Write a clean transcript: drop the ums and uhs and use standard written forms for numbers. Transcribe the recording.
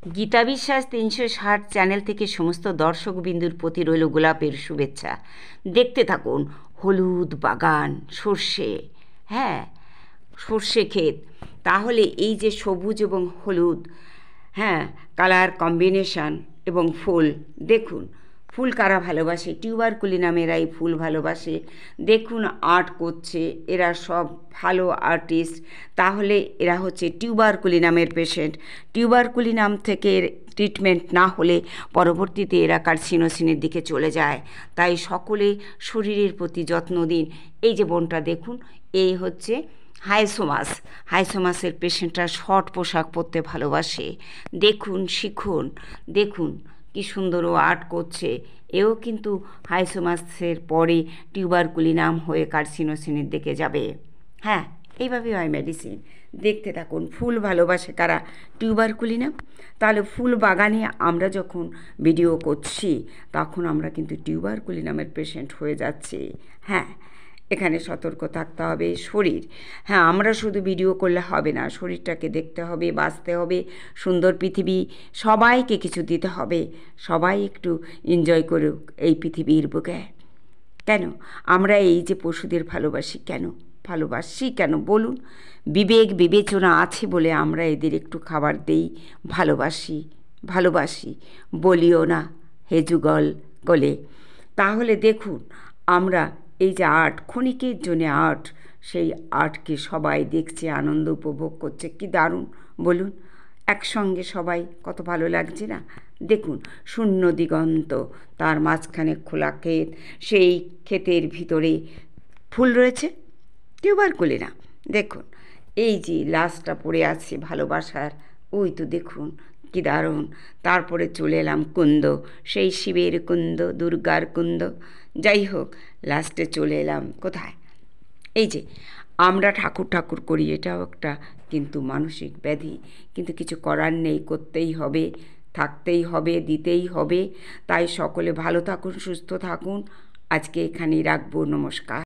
গীতা বিশ্বাস ৩৬০ চ্যানেল থেকে সমস্ত দর্শকবিন্দুর প্রতি রইল গোলাপের শুভেচ্ছা। দেখতে থাকুন হলুদ বাগান, সর্ষে, হ্যাঁ সর্ষে ক্ষেত। তাহলে এই যে সবুজ এবং হলুদ, হ্যাঁ কালার কম্বিনেশান এবং ফুল দেখুন। ফুল কারা ভালোবাসে? টিউবারকুলিনামেরা এই ফুল ভালোবাসে। দেখুন আর্ট করছে, এরা সব ভালো আর্টিস্ট। তাহলে এরা হচ্ছে টিউবারকুলিনামের পেশেন্ট। টিউবারকুলিনাম থেকে ট্রিটমেন্ট না হলে পরবর্তীতে এরা কার্সিনোসিনের দিকে চলে যায়। তাই সকলে শরীরের প্রতি যত্ন দিন। এই যে বোনটা দেখুন, এই হচ্ছে হাইসোমাস। হাইসোমাসের পেশেন্টরা শর্ট পোশাক পরতে ভালোবাসে। দেখুন, শিখুন, দেখুন কি সুন্দর ও আর্ট করছে। এও কিন্তু হাইসোমাসের পরে টিউবারকুলিনাম হয়ে কার্সিনোসিনের দিকে যাবে। হ্যাঁ, এইভাবেই হয় মেডিসিন। দেখতে থাকুন। ফুল ভালোবাসে কারা? টিউবারকুলিনাম। তাহলে ফুল বাগানে আমরা যখন ভিডিও করছি তখন আমরা কিন্তু টিউবারকুলিনামের পেশেন্ট হয়ে যাচ্ছি। হ্যাঁ, এখানে সতর্ক থাকতে হবে। শরীর, হ্যাঁ আমরা শুধু ভিডিও করলে হবে না, শরীরটাকে দেখতে হবে, বাঁচতে হবে। সুন্দর পৃথিবী, সবাইকে কিছু দিতে হবে। সবাই একটু এনজয় করুক এই পৃথিবীর বুকে। কেন আমরা এই যে পশুদের ভালোবাসি, কেন বলুন? বিবেক বিবেচনা আছে বলে আমরা এদের একটু খাবার দেই, ভালোবাসি, বলিও না হে যুগল গলে। তাহলে দেখুন আমরা এই যে আর্ট, ক্ষণিকের জন্যে আর্ট, সেই আর্টকে সবাই দেখছে, আনন্দ উপভোগ করছে। কি দারুণ বলুন! একসঙ্গে সবাই কত ভালো লাগছে না? দেখুন শূন্য দিগন্ত, তার মাঝখানে খোলা ক্ষেত, সেই ক্ষেতের ভিতরে ফুল রয়েছে, টিউবারকুলিনাম। দেখুন এই যে লাশটা পড়ে আছে ভালোবাসার, ওই তো দেখুন কি দারুণ। তারপরে চলে এলাম কুন্দ, সেই শিবের কুন্দ, দুর্গার কুন্দ। যাই হোক, লাস্টে চলে এলাম কোথায়? এই যে আমরা ঠাকুর করি, এটাও একটা কিন্তু মানসিক ব্যাধি। কিন্তু কিছু করার নেই, করতেই হবে, থাকতেই হবে, দিতেই হবে। তাই সকলে ভালো থাকুন, সুস্থ থাকুন। আজকে এখানেই রাখবো। নমস্কার।